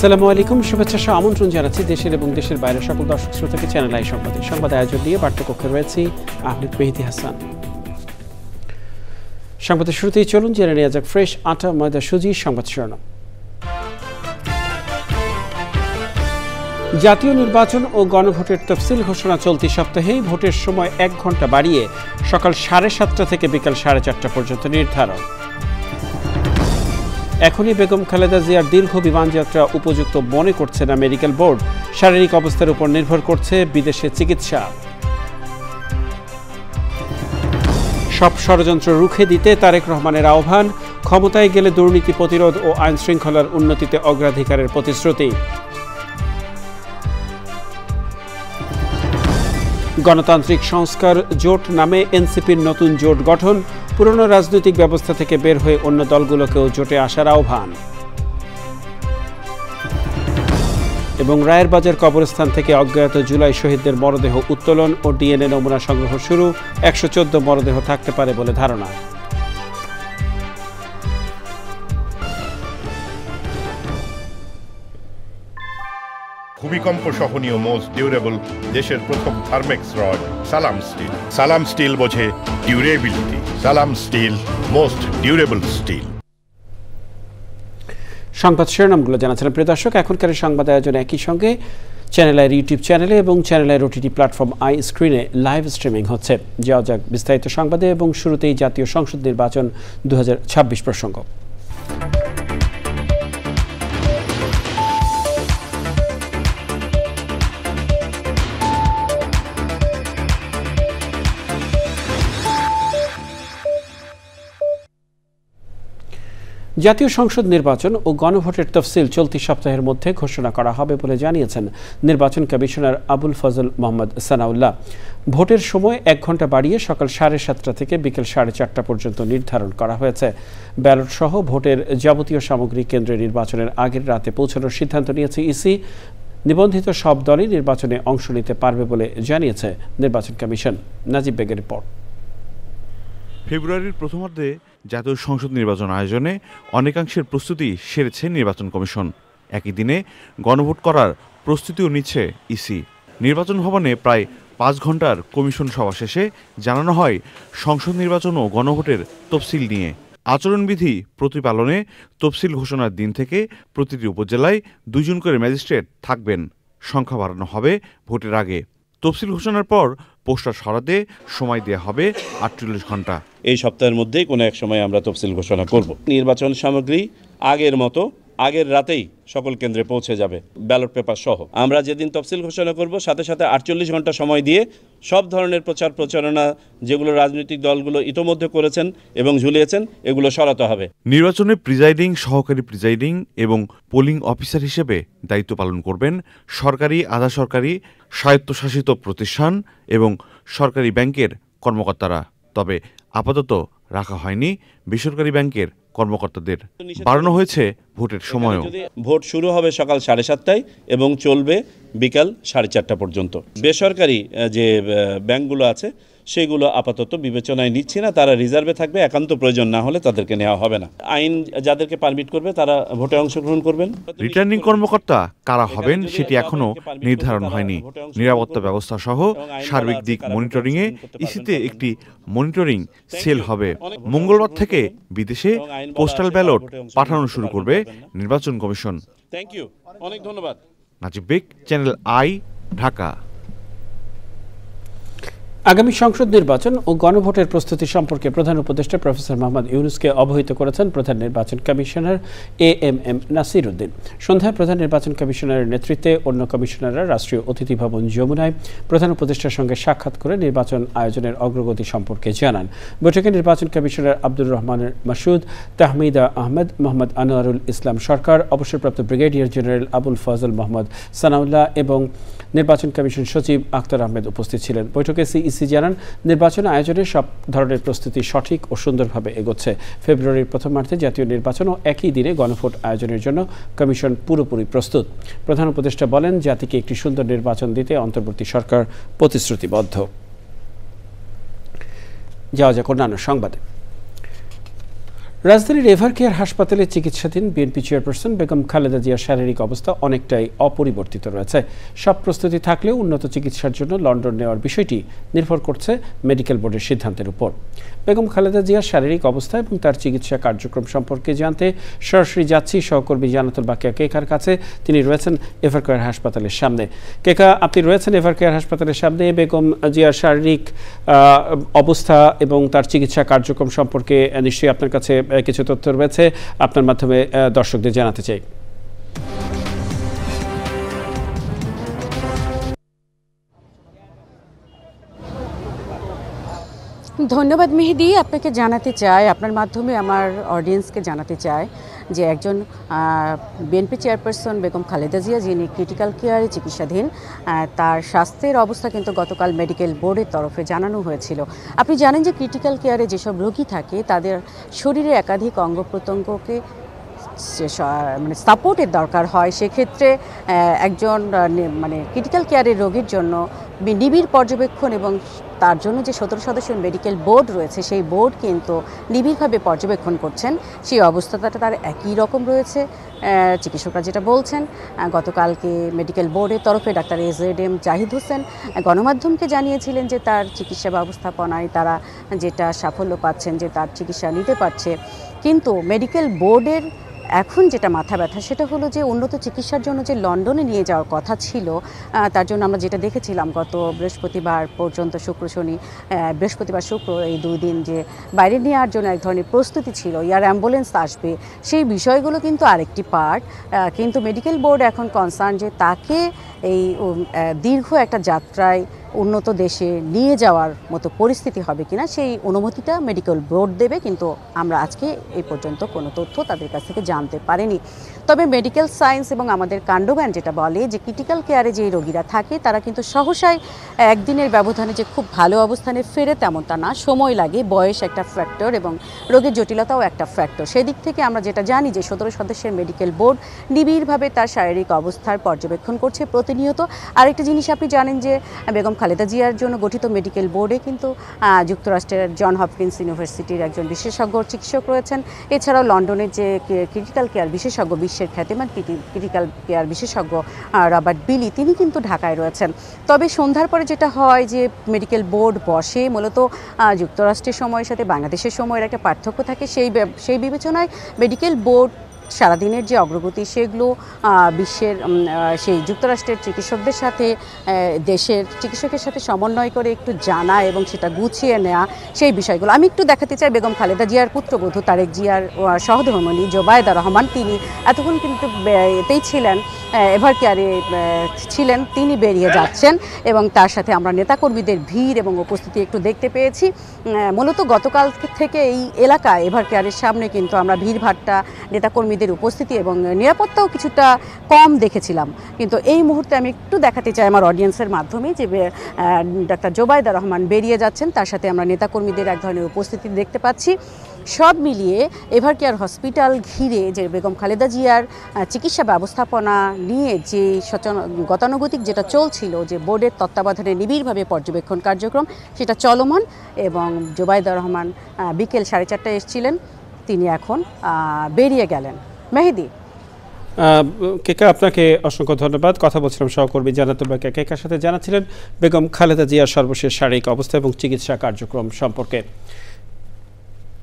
আসসালামু আলাইকুম, শুভেচ্ছা সহ আমন্ত্রণ জানাচ্ছি দেশের এবং দেশের বাইরের সকল দর্শক শ্রোতাকে চ্যানেল আই সংবাদ আয়োজন নিয়ে বার্তাকক্ষে রয়েছি আহমেদ মেহেদী হাসান। সংবাদের শুরুতেই চলুন জেনে নেওয়া যাক ফ্রেশ আটা ময়দা সুজি সংবাদ শিরোনাম। জাতীয় নির্বাচন ও গণভোটের তফসিল ঘোষণা চলতি সপ্তাহেই ভোটের সময় 1 ঘণ্টা বাড়িয়ে সকাল 7:30 থেকে বিকাল 4:30 পর্যন্ত নির্ধারণ। এখনই বেগম খালেদা জিয়ার দীর্ঘ বিমানযাত্রা উপযুক্ত মনে করছে না মেডিকেল বোর্ড, শারীরিক অবস্থার উপর নির্ভর করছে বিদেশে চিকিৎসা। সব ষড়যন্ত্র রুখে দিতে তারেক রহমানের আহ্বান, ক্ষমতায় গেলে দুর্নীতি প্রতিরোধ ও আইন শৃঙ্খলার উন্নতিতে অগ্রাধিকারের প্রতিশ্রুতি। গণতান্ত্রিক সংস্কার জোট নামে এনসিপির নতুন জোট গঠন, পুরনো রাজনৈতিক ব্যবস্থা থেকে বের হয়ে অন্য দলগুলোকেও জোটে আসার আহ্বান। এবং রায়ের বাজার কবরস্থান থেকে অজ্ঞাত জুলাই শহীদদের মরদেহ উত্তোলন ও ডিএনএ নমুনা সংগ্রহ শুরু, 114 মরদেহ থাকতে পারে বলে ধারণা। ভূমিকম্প সহনীয় মোস্ট ডিউরেবল দেশের প্রথম থার্মেক্স রড সালাম স্টিল। সালাম স্টিল বোঝে ডিউরেবিলিটি। সালাম স্টিল, মোস্ট ডিউরেবল স্টিল। সংবাদ শিরোনামগুলো জানাচ্ছিলেন প্রিয় দর্শক। এখনকার সংবাদ আয়োজন একই সঙ্গে চ্যানেল আইয়ের ইউটিউব চ্যানেলে এবং চ্যানেল আইয়ের ওটিটি প্ল্যাটফর্ম আই স্ক্রিনে লাইভ স্ট্রিমিং হচ্ছে। যাওয়া যাক বিস্তারিত সংবাদে এবং শুরুতেই জাতীয় সংসদ নির্বাচন 2026 প্রসঙ্গ। জাতীয় সংসদ নির্বাচন ও গণভোটের তফসিল চলতি সপ্তাহের মধ্যে ঘোষণা করা হবে বলে জানিয়েছেন নির্বাচন কমিশনার আবুল ফজল মোহাম্মদ সানাউল্লাহ। ভোটের সময় 1 ঘণ্টা বাড়িয়ে সকাল 7:30 থেকে বিকেল 4:30 পর্যন্ত নির্ধারণ করা হয়েছে। ব্যালট সহ ভোটের যাবতীয় সামগ্রী কেন্দ্রে নির্বাচনের আগের রাতে পৌঁছানোর সিদ্ধান্ত নিয়েছে ইসি। নিবন্ধিত সব দলই নির্বাচনে অংশ নিতে পারবে বলে জানিয়েছে নির্বাচন কমিশন। নাজিব বেগের রিপোর্ট। ফেব্রুয়ারির প্রথমার্ধে জাতীয় সংসদ নির্বাচন আয়োজনে অনেকাংশের প্রস্তুতি সেরেছে নির্বাচন কমিশন। একই দিনে গণভোট করার প্রস্তুতিও নিচ্ছে ইসি। নির্বাচন ভবনে প্রায় 5 ঘণ্টার কমিশন সভা শেষে জানানো হয় সংসদ নির্বাচন ও গণভোটের তফসিল নিয়ে। আচরণবিধি প্রতিপালনে তফসিল ঘোষণার দিন থেকে প্রতিটি উপজেলায় 2 জন করে ম্যাজিস্ট্রেট থাকবেন। সংখ্যা বাড়ানো হবে ভোটের আগে। তফসিল ঘোষণার পর পোস্টার সরাতে সময় দেওয়া হবে 48 ঘণ্টা। এই সপ্তাহের মধ্যেই কোনো এক সময় আমরা তফসিল ঘোষণা করব। নির্বাচন সামগ্রী আগের মতো আগের রাতেই সকল কেন্দ্রে পৌঁছে যাবে, ব্যালট পেপার সহ। আমরা যেদিন তফসিল ঘোষণা করব সাথে সাথে 48 ঘণ্টা সময় দিয়ে সব ধরনের প্রচারণা যেগুলো রাজনৈতিক দলগুলো ইতোমধ্যে করেছেন এবং ঝুলিয়েছেন এগুলো সরাতে হবে। নির্বাচনে প্রিজাইডিং, সহকারী প্রিজাইডিং এবং পোলিং অফিসার হিসেবে দায়িত্ব পালন করবেন সরকারি, আধা সরকারি, স্বায়ত্তশাসিত প্রতিষ্ঠান এবং সরকারি ব্যাংকের কর্মকর্তারা। তবে আপাতত রাখা হয়নি বেসরকারি ব্যাংকের কর্মকর্তাদের। বাড়ানো হয়েছে ভোটের সময়ও। ভোট শুরু হবে সকাল 7:30 এবং চলবে বিকাল 4:30 পর্যন্ত। বেসরকারি যে ব্যাংকগুলো আছে সেগুলো আপাতত বিবেচনায় নিচ্ছি না, তারা রিজার্ভে থাকবে। একান্ত প্রয়োজন না হলে তাদেরকে নেওয়া হবে না। আইন যাদেরকে পারমিট করবে তারা ভোটে অংশগ্রহণ করবেন। রিটার্নিং কর্মকর্তা কারা হবেন সেটি এখনো নির্ধারণ হয়নি। নিরাপত্তা ব্যবস্থা সহ সার্বিক দিক মনিটরিংয়ে ইসিতে একটি মনিটরিং সেল হবে। মঙ্গলবার থেকে বিদেশে পোস্টাল ব্যালট পাঠানো শুরু করবে নির্বাচন কমিশন। থ্যাংক ইউ, অনেক ধন্যবাদ। নাজিব বেগ, চ্যানেল আই, ঢাকা। আগামী সংসদ নির্বাচন ও গণভোটের প্রস্তুতি সম্পর্কে প্রধান উপদেষ্টা প্রফেসর মোহাম্মদ ইউনূসকে অবহিত করেছেন প্রধান নির্বাচন কমিশনার এএমএম নাসির উদ্দিন। সন্ধ্যায় প্রধান নির্বাচন কমিশনারের নেতৃত্বে অন্য কমিশনাররা রাষ্ট্রীয় অতিথি ভবন যমুনায় প্রধান উপদেষ্টার সঙ্গে সাক্ষাৎ করে নির্বাচন আয়োজনের অগ্রগতি সম্পর্কে জানান। বৈঠকে নির্বাচন কমিশনার আব্দুর রহমানের মাসুদ, তাহমিদা আহমেদ, মোহাম্মদ আনোয়ারুল ইসলাম সরকার, অবসরপ্রাপ্ত ব্রিগেডিয়ার জেনারেল আবুল ফজল মোহাম্মদ সানাউল্লাহ এবং নির্বাচন কমিশন সচিব আখতার আহমেদ উপস্থিত ছিলেন। বৈঠকে ইসি জানান নির্বাচন আয়োজনে সব ধরনের প্রস্তুতি সঠিক ও সুন্দরভাবে এগোচ্ছে। ফেব্রুয়ারির প্রথমার্ধে জাতীয় নির্বাচন ও একই দিনে গণভোট আয়োজনের জন্য কমিশন পুরোপুরি প্রস্তুত। প্রধান উপদেষ্টা বলেন জাতিকে একটি সুন্দর নির্বাচন দিতে অন্তর্বর্তী সরকার প্রতিশ্রুতিবদ্ধ। যাওয়া যাক অন্যান্য সংবাদে। রাজধানীর এভারকেয়ার হাসপাতালে চিকিৎসাধীন বিএনপি চেয়ারপারসন বেগম খালেদা জিয়ার শারীরিক অবস্থা অনেকটাই অপরিবর্তিত রয়েছে। সব প্রস্তুতি থাকলেও উন্নত চিকিৎসার জন্য লন্ডন নেওয়ার বিষয়টি নির্ভর করছে মেডিকেল বোর্ডের সিদ্ধান্তের উপর। বেগম খালেদা জিয়ার শারীরিক অবস্থা এবং তার চিকিৎসা কার্যক্রম সম্পর্কে জানতে সরাসরি যাচ্ছি সহকর্মী জান্নাতুল বাকিয়া কেকার কাছে। তিনি রয়েছেন এভারকেয়ার হাসপাতালের সামনে। কেকা, আপনি রয়েছেন এভারকেয়ার হাসপাতালের সামনে। বেগম জিয়ার শারীরিক অবস্থা এবং তার চিকিৎসা কার্যক্রম সম্পর্কে নিশ্চয়ই আপনার কাছে কিছু তথ্য রয়েছে, আপনার মাধ্যমে দর্শকদের জানাতে চাই। ধন্যবাদ মেহেদি। আপনাকে জানাতে চাই, আপনার মাধ্যমে আমার অডিয়েন্সকে জানাতে চাই যে একজন বিএনপি চেয়ারপারসন বেগম খালেদা জিয়া, যিনি ক্রিটিক্যাল কেয়ারে চিকিৎসাধীন, তার স্বাস্থ্যের অবস্থা কিন্তু গতকাল মেডিকেল বোর্ডের তরফে জানানো হয়েছিল। আপনি জানেন যে ক্রিটিক্যাল কেয়ারে যেসব রোগী থাকে তাদের শরীরে একাধিক অঙ্গ প্রত্যঙ্গকে মানে সাপোর্টের দরকার হয়। সেক্ষেত্রে একজন মানে ক্রিটিক্যাল কেয়ারের রোগীর জন্য নিবিড় পর্যবেক্ষণ এবং তার জন্য যে 17 সদস্যের মেডিকেল বোর্ড রয়েছে সেই বোর্ড কিন্তু নিবিড়ভাবে পর্যবেক্ষণ করছেন। সেই অবস্থাটা তার একই রকম রয়েছে। চিকিৎসকরা যেটা বলছেন, গতকালকে মেডিকেল বোর্ডের তরফে ডাক্তার AZM জাহিদ হোসেন গণমাধ্যমকে জানিয়েছিলেন যে তার চিকিৎসা ব্যবস্থাপনায় তারা যেটা সাফল্য পাচ্ছেন, যে তার চিকিৎসা নিতে পারছে। কিন্তু মেডিকেল বোর্ডের এখন যেটা মাথা ব্যথা সেটা হলো যে উন্নত চিকিৎসার জন্য যে লন্ডনে নিয়ে যাওয়ার কথা ছিল, তার জন্য আমরা যেটা দেখেছিলাম গত বৃহস্পতিবার পর্যন্ত, শুক্র শনি, বৃহস্পতিবার শুক্র এই 2 দিন যে বাইরে নেওয়ার জন্য এক ধরনের প্রস্তুতি ছিল, এয়ার অ্যাম্বুলেন্স আসবে, সেই বিষয়গুলো কিন্তু আরেকটি পার্ট। কিন্তু মেডিকেল বোর্ড এখন কনসার্ন যে তাকে এই দীর্ঘ একটা যাত্রায় উন্নত দেশে নিয়ে যাওয়ার মতো পরিস্থিতি হবে কিনা সেই অনুমতিটা মেডিকেল বোর্ড দেবে। কিন্তু আমরা আজকে এই পর্যন্ত কোনো তথ্য তাদের কাছ থেকে জানতে পারিনি। তবে মেডিকেল সায়েন্স এবং আমাদের কাণ্ডজ্ঞান যেটা বলে যে ক্রিটিক্যাল কেয়ারে যে রোগীরা থাকে তারা কিন্তু সহসাই একদিনের ব্যবধানে যে খুব ভালো অবস্থানে ফেরে তেমনটা না, সময় লাগে। বয়স একটা ফ্যাক্টর এবং রোগের জটিলতাও একটা ফ্যাক্টর। সেদিক থেকে আমরা যেটা জানি যে 17 সদস্যের মেডিকেল বোর্ড নিবিড়ভাবে তার শারীরিক অবস্থার পর্যবেক্ষণ করছে প্রতিনিয়ত। আরেকটা জিনিস আপনি জানেন যে বেগম খালেদা জিয়ার জন্য গঠিত মেডিকেল বোর্ডে কিন্তু যুক্তরাষ্ট্রের জন হপকিন্স ইউনিভার্সিটির একজন বিশেষজ্ঞ চিকিৎসক রয়েছেন। এছাড়াও লন্ডনের যে ক্রিটিক্যাল কেয়ার বিশেষজ্ঞ, বিশ্বের খ্যাতিমান ক্রিটিক্যাল কেয়ার বিশেষজ্ঞ রবার্ট বিলি, তিনি কিন্তু ঢাকায় রয়েছেন। তবে সন্ধ্যার পরে যেটা হয় যে মেডিকেল বোর্ড বসে, মূলত যুক্তরাষ্ট্রের সময়ের সাথে বাংলাদেশের সময়ের একটা পার্থক্য থাকে। সেই বিবেচনায় মেডিকেল বোর্ড সারাদিনের যে অগ্রগতি সেগুলো বিশ্বের সেই যুক্তরাষ্ট্রের চিকিৎসকদের সাথে, দেশের চিকিৎসকের সাথে সমন্বয় করে একটু জানা এবং সেটা গুছিয়ে নেওয়া, সেই বিষয়গুলো আমি একটু দেখাতে চাই। বেগম খালেদা জিয়ার পুত্রবধূ তারেক জিয়ার সহধর্মিণী জোবায়েদা রহমান, তিনি এতক্ষণ কিন্তু এতেই ছিলেন, এভারকেয়ারে ছিলেন, তিনি বেরিয়ে যাচ্ছেন এবং তার সাথে আমরা নেতাকর্মীদের ভিড় এবং উপস্থিতি একটু দেখতে পেয়েছি। মূলত গতকাল থেকে এই এলাকায় এভারকেয়ারের সামনে কিন্তু আমরা ভিড়ভাট্টা, নেতাকর্মীদের উপস্থিতি এবং নিরাপত্তাও কিছুটা কম দেখেছিলাম। কিন্তু এই মুহূর্তে আমি একটু দেখাতে চাই আমার অডিয়েন্সের মাধ্যমে যে ডাক্তার জোবায়েদা রহমান বেরিয়ে যাচ্ছেন, তার সাথে আমরা নেতাকর্মীদের এক ধরনের উপস্থিতি দেখতে পাচ্ছি। সব মিলিয়ে এভারকেয়ার হসপিটাল ঘিরে যে বেগম খালেদা জিয়ার চিকিৎসা ব্যবস্থাপনা নিয়ে যে গতানুগতিক যেটা চলছিল, যে বোর্ডের তত্ত্বাবধানে নিবিড়ভাবে পর্যবেক্ষণ কার্যক্রম, সেটা চলমান। এবং জোবায়েদা রহমান বিকেল 4:30টায় এসেছিলেন, তিনি এখন বেরিয়ে গেলেন। মেহেদি। কেকা, আপনাকে অসংখ্য ধন্যবাদ। কথা বলছিলাম সহকর্মী জান্নাতুল বাকিয়া কেকার সাথে, জানাচ্ছিলেন বেগম খালেদা জিয়ার সর্বশেষ শারীরিক অবস্থা এবং চিকিৎসা কার্যক্রম সম্পর্কে।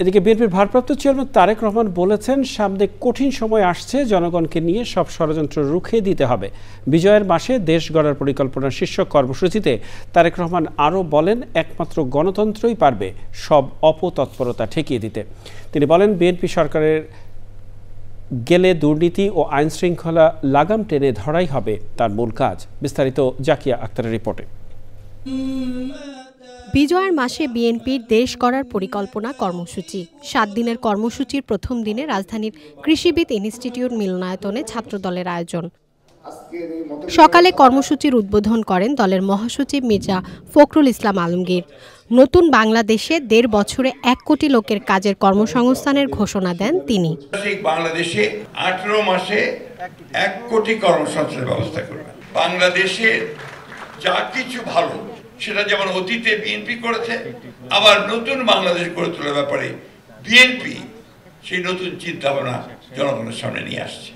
এদিকে বিএনপির ভারপ্রাপ্ত চেয়ারম্যান তারেক রহমান বলেছেন, সামনে কঠিন সময় আসছে, জনগণকে নিয়ে সব ষড়যন্ত্র রুখে দিতে হবে। বিজয়ের মাসে দেশ গড়ার পরিকল্পনা শীর্ষক কর্মসূচিতে তারেক রহমান আরও বলেন, একমাত্র গণতন্ত্রই পারবে সব অপতৎপরতা ঠেকিয়ে দিতে। তিনি বলেন, বিএনপি সরকারের গেলে দুর্নীতি ও আইন শৃঙ্খলা লাগাম টেনে ধরাই হবে তার মূল কাজ। বিস্তারিত জাকিয়া আক্তারের রিপোর্টে। বিজয়ের মাসে বিএনপির দেশ গড়ার পরিকল্পনা কর্মসূচি। 7 দিনের কর্মসূচির প্রথম দিনে রাজধানীর কৃষিবিদ ইনস্টিটিউট মিলনায়তনে ছাত্রদলের আয়োজন। সকালে কর্মসূচির উদ্বোধন করেন দলের মহাসচিব মির্জা ফখরুল ইসলাম আলমগীর। নতুন বাংলাদেশে 1.5 বছরে 1 কোটি লোকের কাজের কর্মসংস্থানের ঘোষণা দেন তিনি। বাংলাদেশে 18 মাসে 1 কোটি কর্মসংস্থানের ব্যবস্থা করবে। বাংলাদেশে যা কিছু ভালো সেটা যেমন অতীতে বিএনপি করেছে, আবার নতুন বাংলাদেশ গড়ে তোলার ব্যাপারে বিএনপি সেই নতুন চিন্তাভাবনা জনগণের সামনে নিয়ে আসছে।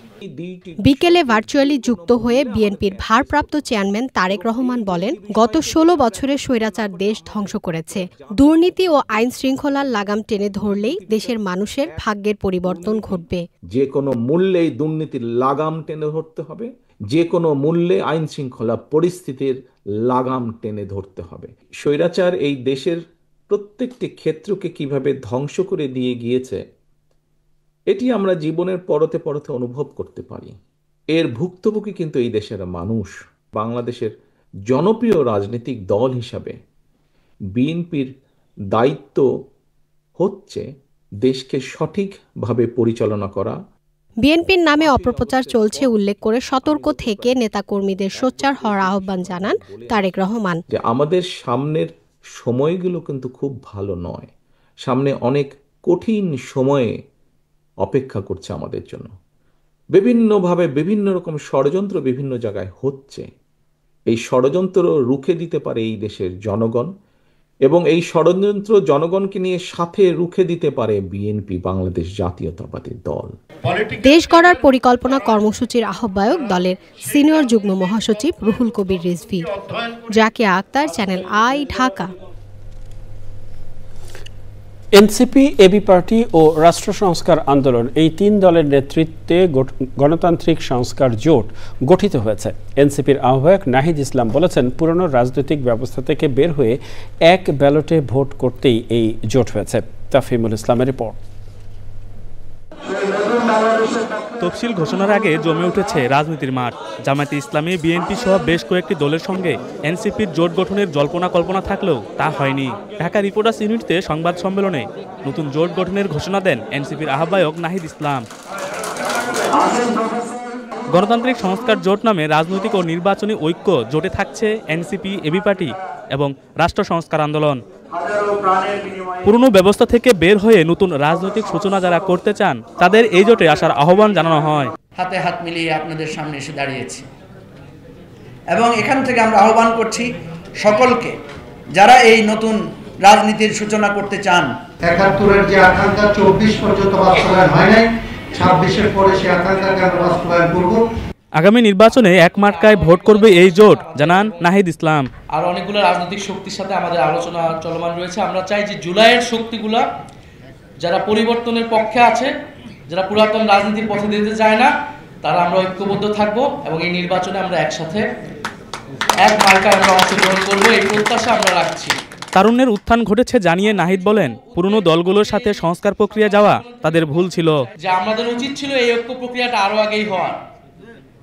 বিকেলে ভার্চুয়ালি যুক্ত হয়ে বিএনপির ভারপ্রাপ্ত চেয়ারম্যান তারেক রহমান বলেন, গত 16 বছরে স্বৈরাচার দেশ ধ্বংস করেছে। দুর্নীতি ও আইন শৃঙ্খলার লাগাম টেনে ধরলেই দেশের মানুষের ভাগ্যের পরিবর্তন ঘটবে। যে কোনো মূল্যে দুর্নীতির লাগাম টেনে ধরতে হবে, যে কোনো মূল্যে আইন শৃঙ্খলা পরিস্থিতির লাগাম টেনে ধরতে হবে। স্বৈরাচার এই দেশের প্রত্যেকটি ক্ষেত্রকে কিভাবে ধ্বংস করে দিয়ে গিয়েছে এটি আমরা জীবনের পরতে পরতে অনুভব করতে পারি। এর ভুক্তভোগী কিন্তু এই দেশের মানুষ। বাংলাদেশের জনপ্রিয় রাজনৈতিক দল হিসাবে বিএনপির দায়িত্ব হচ্ছে দেশকে সঠিকভাবে পরিচালনা করা। বিএনপির নামে অপপ্রচার চলছে উল্লেখ করে সতর্ক থেকে নেতাকর্মীদের সোচ্চার হওয়ার আহ্বান জানান তারেক রহমান। যে আমাদের সামনের সময়গুলো কিন্তু খুব ভালো নয়, সামনে অনেক কঠিন সময়ে অপেক্ষা করছে আমাদের জন্য। বিভিন্নভাবে বিভিন্ন রকম ষড়যন্ত্র বিভিন্ন জায়গায় হচ্ছে। এই ষড়যন্ত্র রুখে দিতে পারে এই দেশের জনগণ, এবং এই ষড়যন্ত্র জনগণকে নিয়ে সাথে রুখে দিতে পারে বিএনপি, বাংলাদেশ জাতীয়তাবাদী দল। দেশ গড়ার পরিকল্পনা কর্মসূচির আহ্বায়ক দলের সিনিয়র যুগ্ম মহাসচিব Ruhul Kabir Rizvi. Zakia Akhtar, Channel I, Dhaka. NCP, AB party ও রাষ্ট্র সংস্কার আন্দোলন এই 3 দলের নেতৃত্বে গণতান্ত্রিক সংস্কার জোট গঠিত হয়েছে। এনসিপির আহ্বায়ক নাহিদ ইসলাম বলেছেন, পুরনো রাজনৈতিক ব্যবস্থা থেকে বের হয়ে এক ব্যালটে ভোট করতেই এই জোট হয়েছে। তাফহিমুল ইসলামের রিপোর্ট। তফসিল ঘোষণার আগে জমে উঠেছে রাজনীতির মাঠ। জামায়াতে ইসলামী, বিএনপি সহ বেশ কয়েকটি দলের সঙ্গে এনসিপির জোট গঠনের জল্পনা কল্পনা থাকলেও তা হয়নি। ঢাকা রিপোর্টার্স ইউনিটিতে সংবাদ সম্মেলনে নতুন জোট গঠনের ঘোষণা দেন এনসিপির আহ্বায়ক নাহিদ ইসলাম। গণতান্ত্রিক সংস্কার জোট নামে রাজনৈতিক ও নির্বাচনী ঐক্য জোটে থাকছে এনসিপি, এবি পার্টি এবং রাষ্ট্র সংস্কার আন্দোলন। পুরনো ব্যবস্থা থেকে বের হয়ে নতুন রাজনৈতিক সূচনা যারা করতে চান তাদের এই জোটে আসার আহ্বান জানানো হয়। হাতে হাত মিলিয়ে আপনাদের সামনে এসে দাঁড়িয়েছি এবং এখান থেকে আমরা আহ্বান করছি সকলকে, যারা এই নতুন রাজনীতির সূচনা করতে চান। ৭১-এর যে আকাঙ্ক্ষা ২৪ পর্যন্ত বাস্তবায়ন হয় নাই, ২৬-এর পরে সেই আকাঙ্ক্ষাকে আমরা বাস্তবায়ন করব। আগামী নির্বাচনে এক মার্কায় ভোট করবে এই জোট, জানান নাহিদ ইসলাম। আর অনেকগুলো রাজনৈতিক শক্তির সাথে আমাদের আলোচনা চলমান রয়েছে। আমরা চাই যে জুলাইয়ের শক্তিগুলা যারা পরিবর্তনের পক্ষে আছে, যারা পুরাতন রাজনীতির পথে যেতে চায় না, তারা আমরা ঐক্যবদ্ধ থাকব এবং এই নির্বাচনে আমরা একসাথে এক মার্কায় আমরা অংশগ্রহণ করব, এই প্রত্যাশা আমরা রাখছি। তারুণ্যের উত্থান ঘটেছে জানিয়ে নাহিদ বলেন, পুরনো দলগুলোর সাথে সংস্কার প্রক্রিয়া যাওয়া তাদের ভুল ছিল। যে আমাদের উচিত ছিল এই ঐক্য প্রক্রিয়াটা আরো আগেই হওয়ার।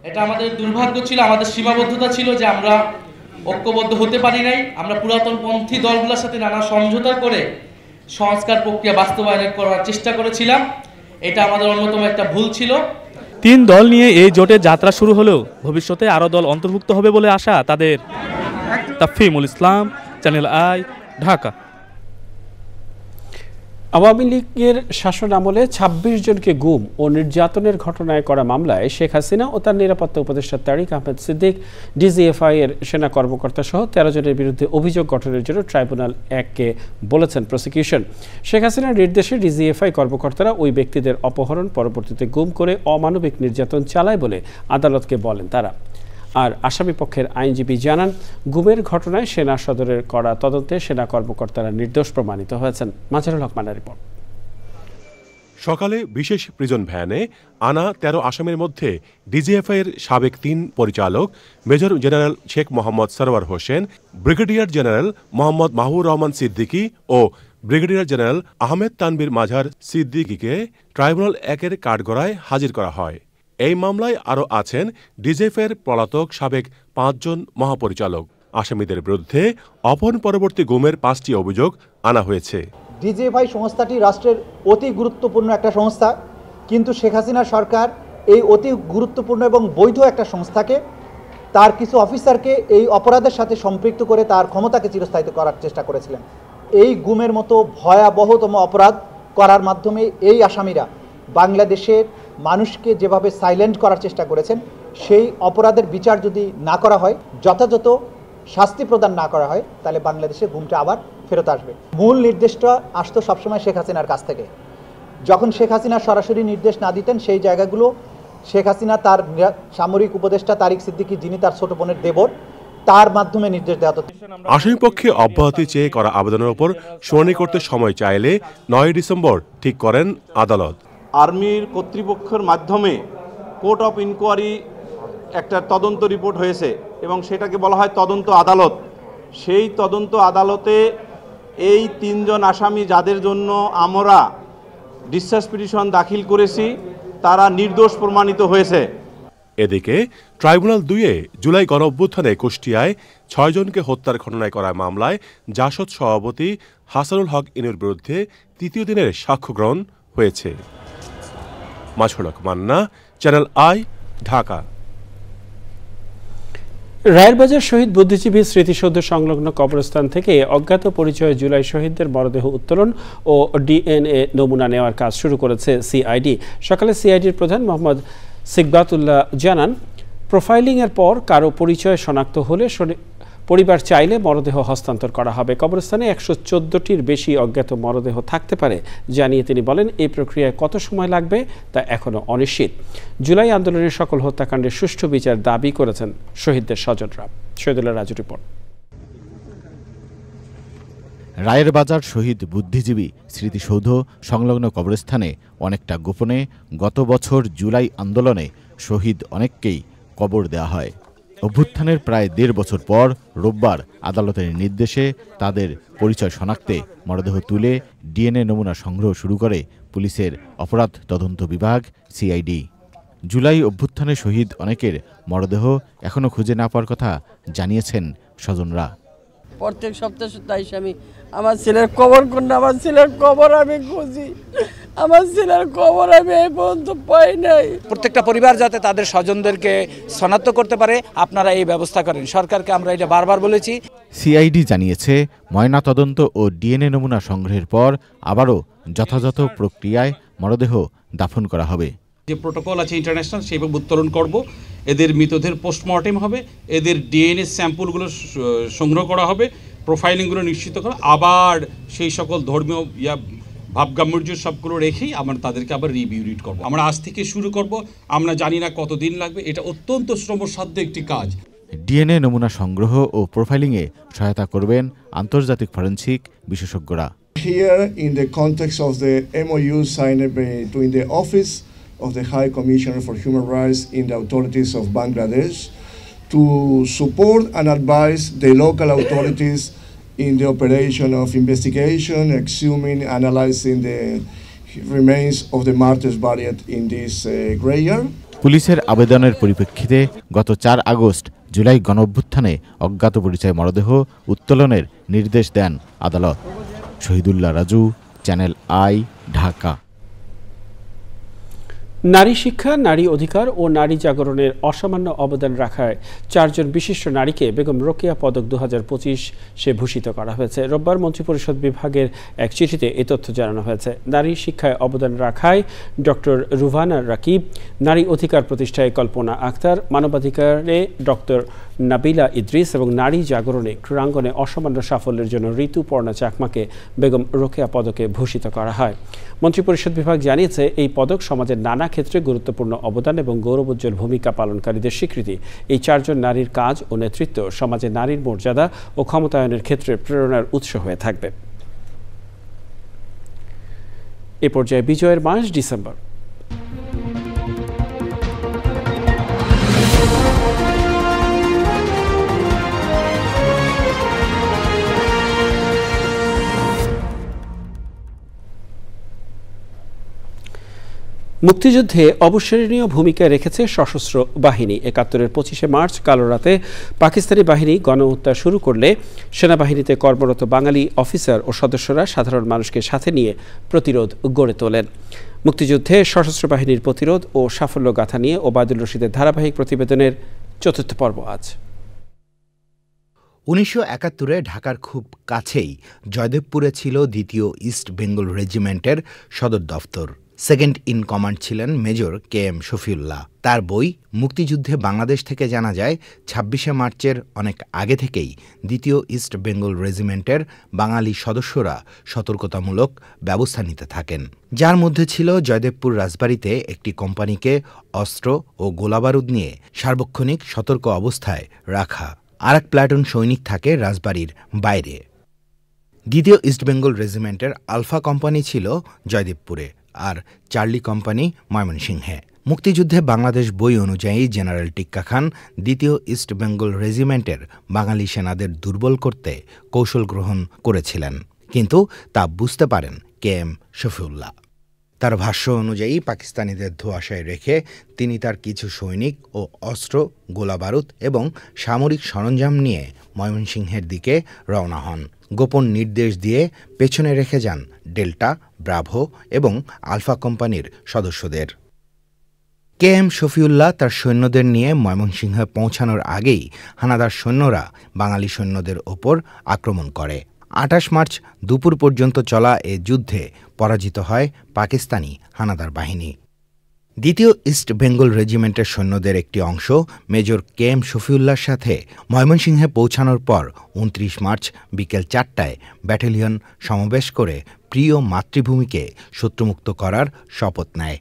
এটা আমাদের দুর্ভাগ্য ছিল, আমাদের সীমাবদ্ধতা ছিল যে আমরা ঐক্যবদ্ধ হতে পারি নাই। আমরা পুরাতন পন্থী দলগুলোর সাথে নানা সমঝোতা করে সংস্কার প্রক্রিয়া বাস্তবায়ন করার চেষ্টা করেছিলাম। এটা আমাদের অন্যতম একটা ভুল ছিল। 3 দল নিয়ে এই জোটে যাত্রা শুরু হলেও ভবিষ্যতে আরো দল অন্তর্ভুক্ত হবে বলে আশা তাদের। তাফহিমুল ইসলাম, চ্যানেল আই, ঢাকা। আওয়ামী লীগের শাসন আমলে ২৬ জনকে গুম ও নির্যাতনের ঘটনায় করা মামলায় শেখ হাসিনা ও তার নিরাপত্তা উপদেষ্টা তারিক আহমেদ সিদ্দিক, ডিজিএফআই এর সেনা কর্মকর্তা সহ ১৩ জনের বিরুদ্ধে অভিযোগ গঠনের জন্য ট্রাইব্যুনাল ১-কে বলেছেন প্রসিকিউশন। শেখ হাসিনার নির্দেশে ডিজিএফআই কর্মকর্তারা ওই ব্যক্তিদের অপহরণ, পরবর্তীতে গুম করে অমানবিক নির্যাতন চালায় বলে আদালতকে বলেন তারা। আর আসামি পক্ষের আইনজীবী জানান, গুমের ঘটনায় সেনা সদরের করা তদন্তে সেনা কর্মকর্তারা নির্দোষ প্রমাণিত হয়েছেন। মাজহারুল হক মান্নার রিপোর্ট। সকালে বিশেষ প্রিজন ভ্যানে আনা ১৩ আসামির মধ্যে ডিজিএফআইয়ের সাবেক ৩ পরিচালক major general Sheikh Mohammad Sarwar Hossain, brigadier general Mohammad Mahbur Rahman Siddiqui ও ব্রিগেডিয়ার জেনারেল আহমেদ তানবীর মাঝার সিদ্দিকীকে ট্রাইব্যুনাল ১-এর কাঠগড়ায় হাজির করা হয়। এই মামলায় আরও আছেন ডিজিএফআইয়ের পলাতক সাবেক ৫ জন মহাপরিচালক। আসামিদের বিরুদ্ধে অপহরণ পরবর্তী গুমের ৫টি অভিযোগ আনা হয়েছে। ডিজিএফআই সংস্থাটি রাষ্ট্রের অতি গুরুত্বপূর্ণ একটা সংস্থা, কিন্তু শেখ হাসিনা সরকার এই অতি গুরুত্বপূর্ণ এবং বৈধ একটা সংস্থাকে, তার কিছু অফিসারকে এই অপরাধের সাথে সম্পৃক্ত করে তার ক্ষমতাকে চিরস্থায়িত করার চেষ্টা করেছিলেন। এই গুমের মতো ভয়াবহতম অপরাধ করার মাধ্যমে এই আসামিরা বাংলাদেশের মানুষকে যেভাবে সাইলেন্ট করার চেষ্টা করেছেন, সেই অপরাধের বিচার যদি না করা হয়, যথাযথ শাস্তি প্রদান না করা হয়, তাহলে বাংলাদেশে গুমটা আবার ফেরত আসবে। মূল নির্দেশটা আসতো সবসময় শেখ হাসিনার কাছ থেকে, যখন শেখ হাসিনা সরাসরি নির্দেশ না দিতেন সেই জায়গাগুলো শেখ হাসিনা তার সামরিক উপদেষ্টা তারিক সিদ্দিকী, যিনি তার ছোট বোনের দেবর, তার মাধ্যমে নির্দেশ দেওয়া হতো। আসামিপক্ষে অব্যাহতি চেয়ে করা আবেদনের উপর শুনানি করতে সময় চাইলে 9 ডিসেম্বর ঠিক করেন আদালত। আর্মির কর্তৃপক্ষের মাধ্যমে কোর্ট অফ ইনকোয়ারি একটা তদন্ত রিপোর্ট হয়েছে এবং সেটাকে বলা হয় তদন্ত আদালত। সেই তদন্ত আদালতে এই 3 জন আসামি যাদের জন্য আমরা ডিসচার্জ পিটিশন দাখিল করেছি তারা নির্দোষ প্রমাণিত হয়েছে। এদিকে ট্রাইব্যুনাল 2-এ জুলাই গণঅভ্যুত্থানে কুষ্টিয়ায় 6 জনকে হত্যার ঘটনায় করা মামলায় জাসদ সভাপতি হাসানুল হক ইনুর বিরুদ্ধে 3য় দিনের সাক্ষ্য গ্রহণ হয়েছে। মাছড়ক মান্না, চ্যানেল আই, ঢাকা। রায়েরবাজার শহীদ বুদ্ধিজীবী স্মৃতিসৌধ সংলগ্ন কবরস্থান থেকে অজ্ঞাত পরিচয়ে জুলাই শহীদদের মরদেহ উত্তোলন ও ডিএনএ নমুনা নেওয়ার কাজ শুরু করেছে সিআইডি। সকালে সিআইডির প্রধান মোহাম্মদ সিকবাতুল্লাহ জানান, প্রোফাইলিংয়ের পর কারো পরিচয় শনাক্ত হলে পরিবার চাইলে মরদেহ হস্তান্তর করা হবে। কবরস্থানে 114টির বেশি অজ্ঞাত মরদেহ থাকতে পারে জানিয়ে তিনি বলেন, এই প্রক্রিয়ায় কত সময় লাগবে তা এখনও অনিশ্চিত। জুলাই আন্দোলনের সকল হত্যাকাণ্ডের সুষ্ঠু বিচার দাবি করেছেন শহীদদের স্বজনরা। শহীদুল্লাহ রাজু রিপোর্ট। রায়েরবাজার শহীদ বুদ্ধিজীবী স্মৃতিসৌধ সংলগ্ন কবরস্থানে অনেকটা গোপনে গত বছর জুলাই আন্দোলনে শহীদ অনেককেই কবর দেওয়া হয়। অভ্যুত্থানের প্রায় 1.5 বছর পর রোববার আদালতের নির্দেশে তাদের পরিচয় শনাক্তে মরদেহ তুলে ডিএনএ নমুনা সংগ্রহ শুরু করে পুলিশের অপরাধ তদন্ত বিভাগ সিআইডি। জুলাই অভ্যুত্থানে শহীদ অনেকের মরদেহ এখনও খুঁজে না পাওয়ার কথা জানিয়েছেন স্বজনরা। প্রত্যেক সপ্তাহে আমি আমার ছেলের কবর করলে আমার ছেলের কবর আমি খুঁজি, আমার ছেলের কবর আমি এই পর্যন্ত পাই নাই। প্রত্যেকটা পরিবার যাতে তাদের স্বজনদেরকে শনাক্ত করতে পারে আপনারা এই ব্যবস্থা করেন, সরকারকে আমরা এটা বারবার বলেছি। সিআইডি জানিয়েছে, ময়না তদন্ত ও ডিএনএ নমুনা সংগ্রহের পর আবারও যথাযথ প্রক্রিয়ায় মরদেহ দাফন করা হবে। যে প্রোটোকল আছে ইন্টারন্যাশনাল সেইভাবে উত্তোলন করব, এদের মৃতদেহ পোস্টমর্টেম হবে, এদের ডিএনএ স্যাম্পলগুলো সংগ্রহ করা হবে, প্রোফাইলিংগুলো নিশ্চিত করা, আবার সেই সকল ধর্মীয় ভাবগাম্ভীর্য সবগুলো রেখেই আমরা তাদেরকে আবার রিভিউরিট করব। আমরা আজ থেকে শুরু করব, আমরা জানি না কতদিন লাগবে, এটা অত্যন্ত শ্রমসাধ্য একটি কাজ। ডিএনএ নমুনা সংগ্রহ ও প্রোফাইলিংয়ে সহায়তা করবেন আন্তর্জাতিক ফরেনসিক বিশেষজ্ঞরা। Here in the context of the MOU signed between the office of the High Commissioner for Human Rights in the authorities of Bangladesh to support and advise the local authorities in the operation of investigation, exhuming, analyzing the remains of the martyrs buried in this graveyard. পুলিশের আবেদনের পরিপ্রেক্ষিতে গত 4 August July গণঅভ্যুত্থানে অজ্ঞাত পরিচয় মরদেহ উত্তোলনের নির্দেশ দেন আদালত। Shahidullah Raju, channel I, Dhaka. নারী শিক্ষা, নারী অধিকার ও নারী জাগরণের অসামান্য অবদান রাখায় 4 জন বিশিষ্ট নারীকে বেগম রোকেয়া পদক 2025 ভূষিত করা হয়েছে। রোববার মন্ত্রিপরিষদ বিভাগের এক চিঠিতে এ তথ্য জানানো হয়েছে। নারী শিক্ষায় অবদান রাখায় ডক্টর রুভানা রাকিব, নারী অধিকার প্রতিষ্ঠায় কল্পনা আক্তার, মানবাধিকারে ডক্টর নাবিলা ইদ্রিস এবং নারী জাগরণে ক্রীড়াঙ্গনে অসামান্য সাফল্যের জন্য ঋতুপর্ণা চাকমাকে বেগম রোকেয়া পদকে ভূষিত করা হয়। মন্ত্রিপরিষদ বিভাগ জানিয়েছে, এই পদক সমাজের নানা ক্ষেত্রে গুরুত্বপূর্ণ অবদান এবং গৌরবোজ্জ্বল ভূমিকা পালনকারীদের স্বীকৃতি। এই 4 জন নারীর কাজ ও নেতৃত্ব সমাজে নারীর মর্যাদা ও ক্ষমতায়নের ক্ষেত্রে প্রেরণার উৎস হয়ে থাকবে। এ পর্যায়ে বিজয়ের মাস ডিসেম্বর। মুক্তিযুদ্ধে অবিস্মরণীয় ভূমিকা রেখেছে সশস্ত্র বাহিনী। 71-এর 25শে মার্চ কালো রাতে পাকিস্তানি বাহিনী গণহত্যা শুরু করলে সেনাবাহিনীতে কর্মরত বাঙালি অফিসার ও সদস্যরা সাধারণ মানুষকে সাথে নিয়ে প্রতিরোধ গড়ে তোলেন। মুক্তিযুদ্ধে সশস্ত্র বাহিনীর প্রতিরোধ ও সাফল্য গাথা নিয়ে ওবায়দুল রশিদের ধারাবাহিক প্রতিবেদনের 4র্থ পর্ব আজ। 1971-এ ঢাকার খুব কাছেই জয়দেবপুরে ছিল 2য় ইস্ট বেঙ্গল রেজিমেন্টের সদর দফতর। সেকেন্ড ইন কমান্ড ছিলেন মেজর কে এম শফিউল্লাহ। তার বই মুক্তিযুদ্ধে বাংলাদেশ থেকে জানা যায় ২৬শে মার্চের অনেক আগে থেকেই দ্বিতীয় ইস্ট বেঙ্গল রেজিমেন্টের বাঙালি সদস্যরা সতর্কতামূলক ব্যবস্থা নিতে থাকেন, যার মধ্যে ছিল জয়দেবপুর রাজবাড়িতে একটি কোম্পানিকে অস্ত্র ও গোলাবারুদ নিয়ে সার্বক্ষণিক সতর্ক অবস্থায় রাখা। আর এক প্লাটুন সৈনিক থাকে রাজবাড়ির বাইরে। দ্বিতীয় ইস্টবেঙ্গল রেজিমেন্টের আলফা কোম্পানি ছিল জয়দেবপুরে, আর চার্লি কোম্পানি ময়মনসিংহে। মুক্তিযুদ্ধে বাংলাদেশ বই অনুযায়ী জেনারেল টিক্কা খান দ্বিতীয় ইস্ট বেঙ্গল রেজিমেন্টের বাঙালি সেনাদের দুর্বল করতে কৌশল গ্রহণ করেছিলেন, কিন্তু তা বুঝতে পারেন কে এম শফিউল্লাহ। তার ভাষ্য অনুযায়ী পাকিস্তানিদের ধোঁয়াশায় রেখে তিনি তার কিছু সৈনিক ও অস্ত্র, গোলাবারুদ এবং সামরিক সরঞ্জাম নিয়ে ময়মনসিংহের দিকে রওনা হন। গোপন নির্দেশ দিয়ে পেছনে রেখে যান ডেল্টা, ব্রাভো এবং আলফা কোম্পানির সদস্যদের। কে এম শফিউল্লাহ তার সৈন্যদের নিয়ে ময়মনসিংহে পৌঁছানোর আগেই হানাদার সৈন্যরা বাঙালি সৈন্যদের ওপর আক্রমণ করে। ২৮ মার্চ দুপুর পর্যন্ত চলা এ যুদ্ধে পরাজিত হয় পাকিস্তানি হানাদার বাহিনী। দ্বিতীয় ইস্ট বেঙ্গল রেজিমেন্টের সৈন্যদের একটি অংশ মেজর কে এম শফিউল্লাহর সাথে ময়মনসিংহে পৌঁছানোর পর ২৯ মার্চ বিকেল ৪টায় ব্যাটালিয়ন সমাবেশ করে প্রিয় মাতৃভূমিকে শত্রুমুক্ত করার শপথ নেয়।